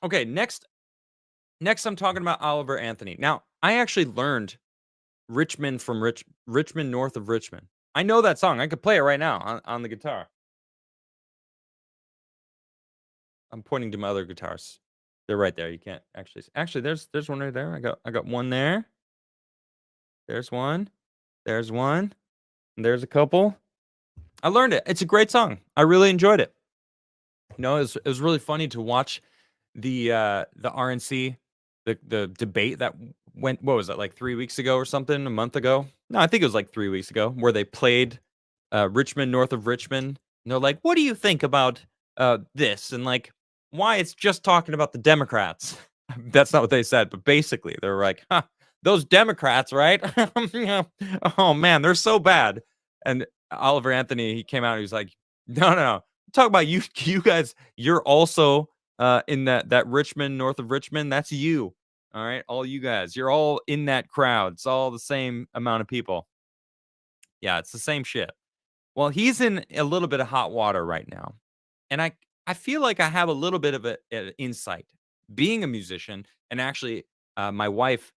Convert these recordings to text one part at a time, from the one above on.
Okay, next I'm talking about Oliver Anthony. Now, I actually learned Richmond from Richmond north of Richmond. I know that song. I could play it right now on the guitar. I'm pointing to my other guitars. They're right there. You can't actually there's one right there. I got one there. There's one. There's one. And there's a couple. I learned it. It's a great song. I really enjoyed it. It was really funny to watch the RNC, the debate that went, what was that, like 3 weeks ago or something, a month ago? No, I think it was like 3 weeks ago, where they played Richmond north of Richmond. And they're like, "What do you think about this?" And like, why it's just talking about the Democrats. That's not what they said, but basically they're like, "Huh, those Democrats, right? Oh man, they're so bad." And Oliver Anthony, he came out and he was like, "No, no, no. Talk about you, you guys. You're also in that Richmond, north of Richmond. That's you. All right, all you guys. You're all in that crowd. It's all the same amount of people. Yeah, it's the same shit." Well, he's in a little bit of hot water right now, and I feel like I have a little bit of a insight, being a musician, and actually, my wife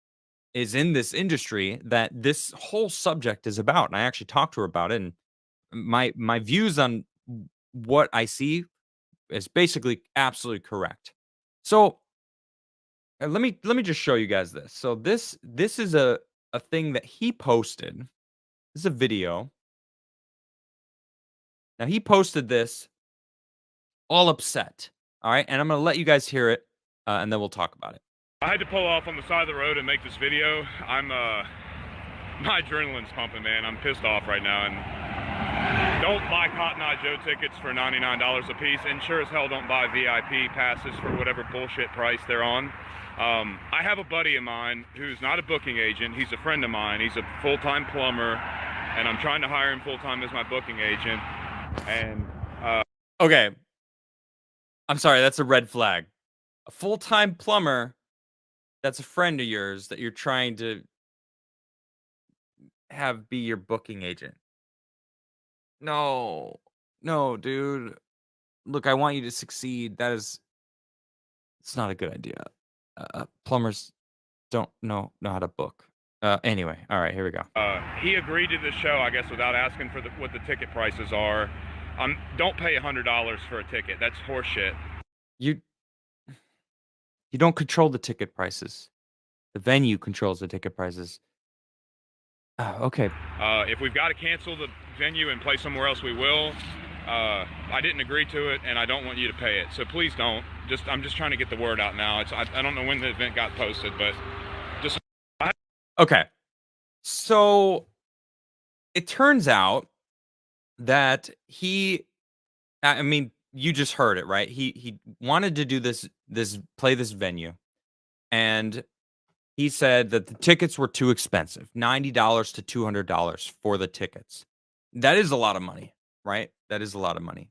is in this industry that this whole subject is about, and I actually talked to her about it, and my views on what I see is basically absolutely correct. So let me just show you guys this. So this is a thing that he posted. This is a video. Now he posted this all upset. All right, and I'm gonna let you guys hear it, and then we'll talk about it. I had to pull off on the side of the road and make this video. My adrenaline's pumping, man. I'm pissed off right now, and don't buy Cotton Eye Joe tickets for $99 a piece, and sure as hell don't buy VIP passes for whatever bullshit price they're on. I have a buddy of mine who's not a booking agent. He's a friend of mine. He's a full-time plumber, and I'm trying to hire him full-time as my booking agent. And Okay, I'm sorry, that's a red flag. A full-time plumber that's a friend of yours that you're trying to have be your booking agent. No. No, dude. Look, I want you to succeed. It's not a good idea. Plumbers don't know how to book. Anyway, all right, here we go. he agreed to the show, I guess, without asking for what the ticket prices are. Don't pay $100 for a ticket. That's horseshit. You you don't control the ticket prices. The venue controls the ticket prices. Oh, okay. If we've got to cancel the venue and play somewhere else, we will. I didn't agree to it, and I don't want you to pay it. So please don't. I'm just trying to get the word out now. I don't know when the event got posted, but just. Okay. So it turns out that I mean, you just heard it, right? He wanted to do this play this venue, and he said that the tickets were too expensive, $90 to $200 for the tickets. That is a lot of money, right? That is a lot of money.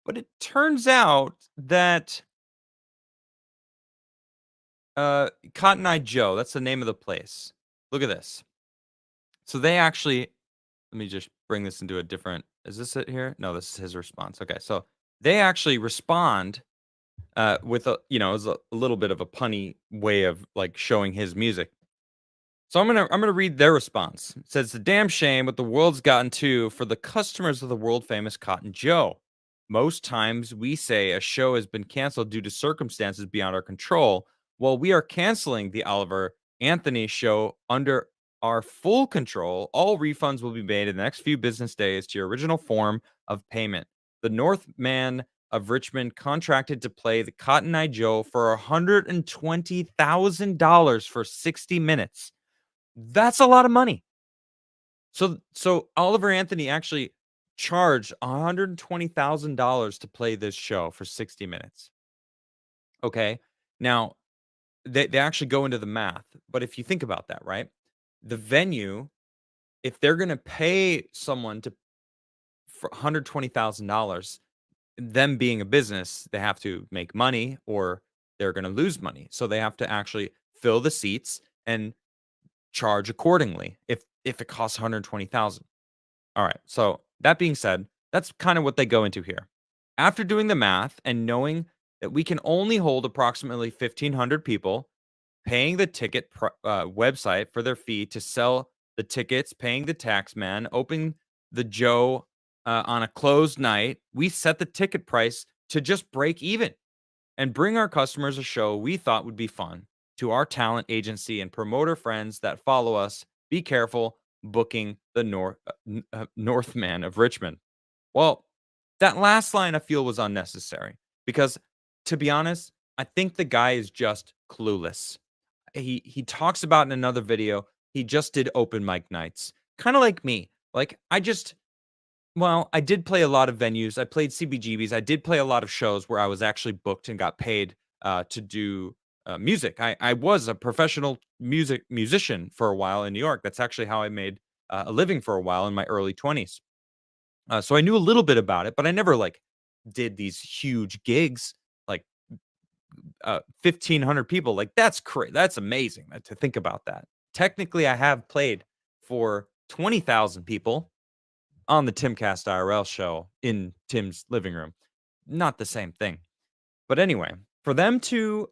But it turns out that Cotton Eye Joe, that's the name of the place. Look at this. So they actually, let me just bring this into a different, is this it here? No, this is his response. Okay, so they actually respond with it's a little bit of a punny way of like showing his music. So I'm gonna read their response. It says, "It's a damn shame what the world's gotten to for the customers of the world famous Cotton Joe. Most times we say a show has been canceled due to circumstances beyond our control. Well, we are canceling the Oliver Anthony show under our full control. All refunds will be made in the next few business days to your original form of payment. The Northman of Richmond contracted to play the Cotton Eye Joe for $120,000 for 60 minutes. That's a lot of money. So Oliver Anthony actually charged $120,000 to play this show for 60 minutes. Okay. Now, they actually go into the math, but if you think about that, right? The venue, if they're going to pay someone for $120,000, them being a business, they have to make money or they're going to lose money. So they have to actually fill the seats and charge accordingly if it costs 120,000. All right. So that being said, that's kind of what they go into here. After doing the math and knowing that we can only hold approximately 1,500 people, paying the ticket website for their fee to sell the tickets, paying the tax man, opening the Joe on a closed night. We set the ticket price to just break even and bring our customers a show we thought would be fun to our talent agency and promoter friends that follow us. Be careful booking the Northman of Richmond. Well, that last line I feel was unnecessary because, to be honest, I think the guy is just clueless. He talks about in another video, he just did open mic nights, kind of like me. Like I did play a lot of venues. I played CBGBs. I did play a lot of shows where I was actually booked and got paid to do music. I was a professional musician for a while in New York. That's actually how I made a living for a while in my early 20s. So I knew a little bit about it, but I never like did these huge gigs like 1,500 people. Like that's crazy. That's amazing to think about that. Technically, I have played for 20,000 people on the Timcast IRL show in Tim's living room. Not the same thing. But anyway, for them to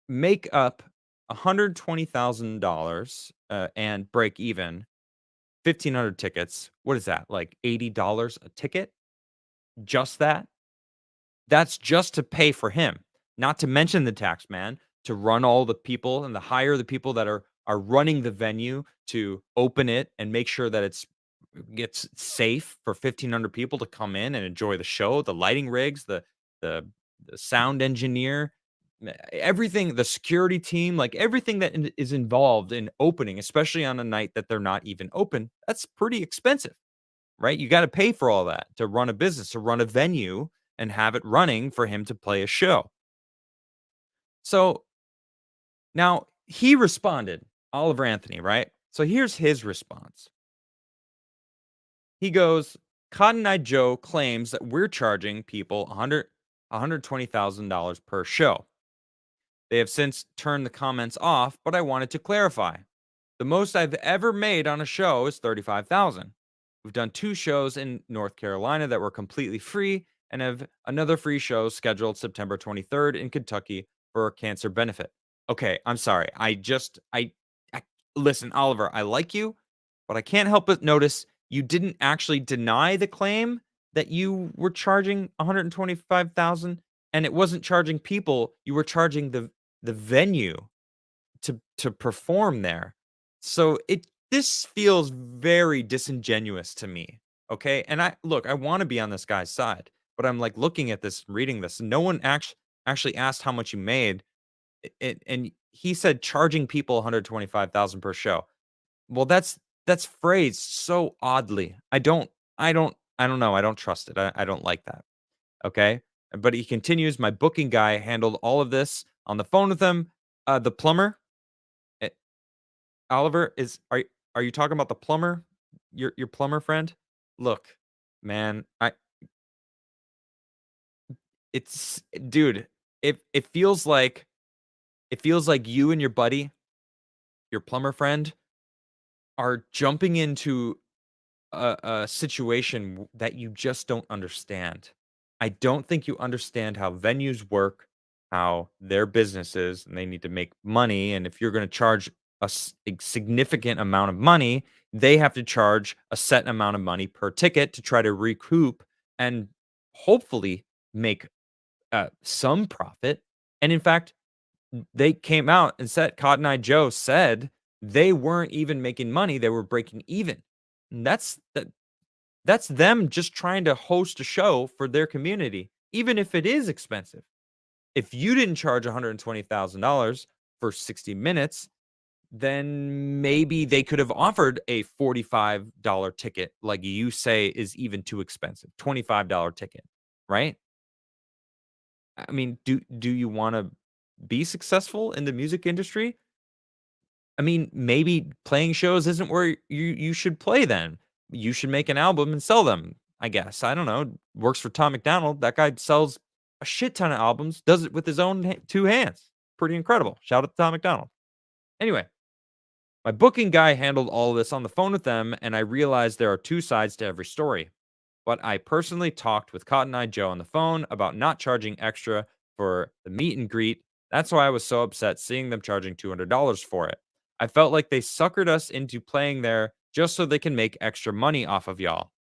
make up $120,000 and break even 1,500 tickets, what is that? Like $80 a ticket? Just that? That's just to pay for him, not to mention the tax man, to run all the people and to hire the people that are running the venue to open it and make sure that gets safe for 1,500 people to come in and enjoy the show, the lighting rigs, the sound engineer, everything, the security team, like everything that is involved in opening, especially on a night that they're not even open. That's pretty expensive, right? You got to pay for all that to run a business, to run a venue and have it running for him to play a show. So now he responded, Oliver Anthony, right? So here's his response. He goes, Cotton Eye Joe claims that we're charging people $120,000 per show. They have since turned the comments off, but I wanted to clarify. The most I've ever made on a show is $35,000. We've done 2 shows in North Carolina that were completely free and have another free show scheduled September 23rd in Kentucky for a cancer benefit. Okay, I'm sorry. I listen, Oliver, I like you, but I can't help but notice you didn't actually deny the claim that you were charging 125,000 and it wasn't charging people, you were charging the venue to perform there. So this feels very disingenuous to me. Okay? And I want to be on this guy's side, but I'm like looking at this, reading this, and no one actually asked how much you made. And he said charging people 125,000 per show. Well, that's phrased so oddly. I don't know. I don't trust it. I don't like that. Okay? But he continues, my booking guy handled all of this on the phone with him. The plumber, eh, Oliver, are you talking about the plumber? Your plumber friend? Look, man, it's dude, it feels like you and your buddy, your plumber friend, are jumping into a situation that you just don't understand. I don't think you understand how venues work, how their businesses, and they need to make money. And if you're going to charge a significant amount of money, they have to charge a set amount of money per ticket to try to recoup and hopefully make some profit. And in fact, they came out and said, Cotton Eye Joe said they weren't even making money; they were breaking even. And that's them just trying to host a show for their community, even if it is expensive. If you didn't charge $120,000 for 60 minutes, then maybe they could have offered a $45 ticket, like you say is even too expensive, $25 ticket, right? I mean, do you want to be successful in the music industry? I mean, maybe playing shows isn't where you should play then. You should make an album and sell them, I guess. I don't know. Works for Tom McDonald. That guy sells a shit ton of albums, does it with his own 2 hands. Pretty incredible. Shout out to Tom McDonald. Anyway, my booking guy handled all of this on the phone with them, and I realized there are 2 sides to every story. But I personally talked with Cotton Eye Joe on the phone about not charging extra for the meet and greet. That's why I was so upset seeing them charging $200 for it. I felt like they suckered us into playing there just so they can make extra money off of y'all.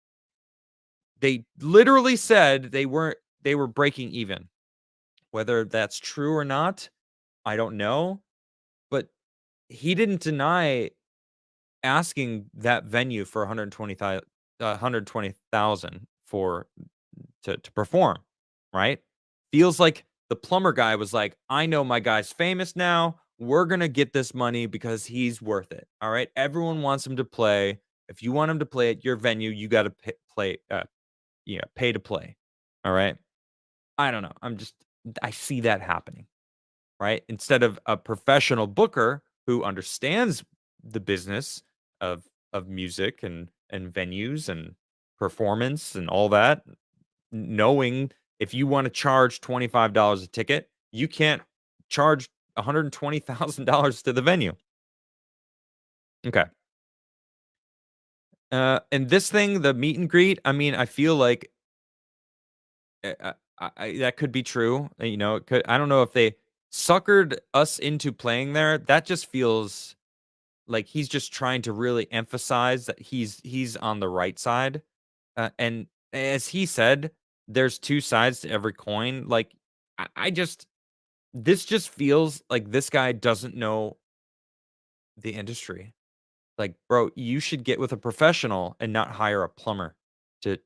They literally said they were breaking even. Whether that's true or not, I don't know, but he didn't deny asking that venue for 120,000 for to perform, right? Feels like the plumber guy was like, "I know my guy's famous now. We're gonna get this money because he's worth it." All right. Everyone wants him to play. If you want him to play at your venue, you got to play. Yeah, pay to play. All right. I don't know. I see that happening, right? Instead of a professional booker who understands the business of music and venues and performance and all that, knowing if you want to charge $25 a ticket, you can't charge $120,000 to the venue. Okay. And this thing, the meet and greet, I mean, I feel like that could be true. You know, it could. I don't know if they suckered us into playing there. That just feels like he's just trying to really emphasize that he's on the right side. And as he said, there's two sides to every coin. Like I just this just feels like this guy doesn't know the industry. Like, bro, you should get with a professional and not hire a plumber to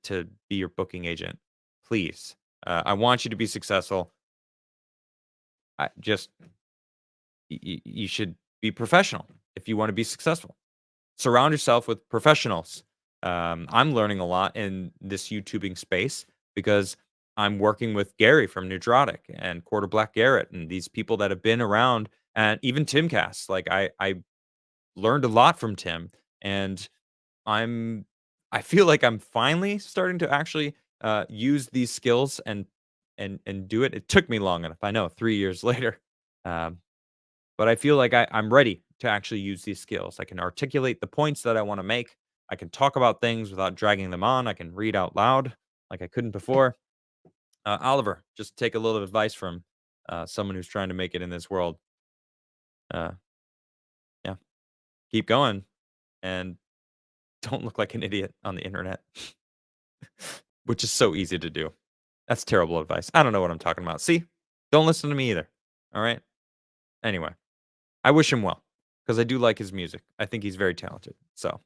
be your booking agent. Please. I want you to be successful. I just you should be professional if you want to be successful. Surround yourself with professionals. I'm learning a lot in this YouTubing space because I'm working with Gary from Nudrotic and Quarter Black Garrett and these people that have been around, and even Timcast. Like I learned a lot from Tim, and I'm I feel like I'm finally starting to actually use these skills and do it. It took me long enough, I know, 3 years later, um, but I feel like I'm ready to actually use these skills. I can articulate the points that I want to make. I can talk about things without dragging them on. I can read out loud like I couldn't before. Oliver, just take a little advice from someone who's trying to make it in this world. Uh, yeah, keep going and don't look like an idiot on the internet, which is so easy to do. That's terrible advice. I don't know what I'm talking about. See, don't listen to me either. All right. Anyway, I wish him well because I do like his music. I think he's very talented. So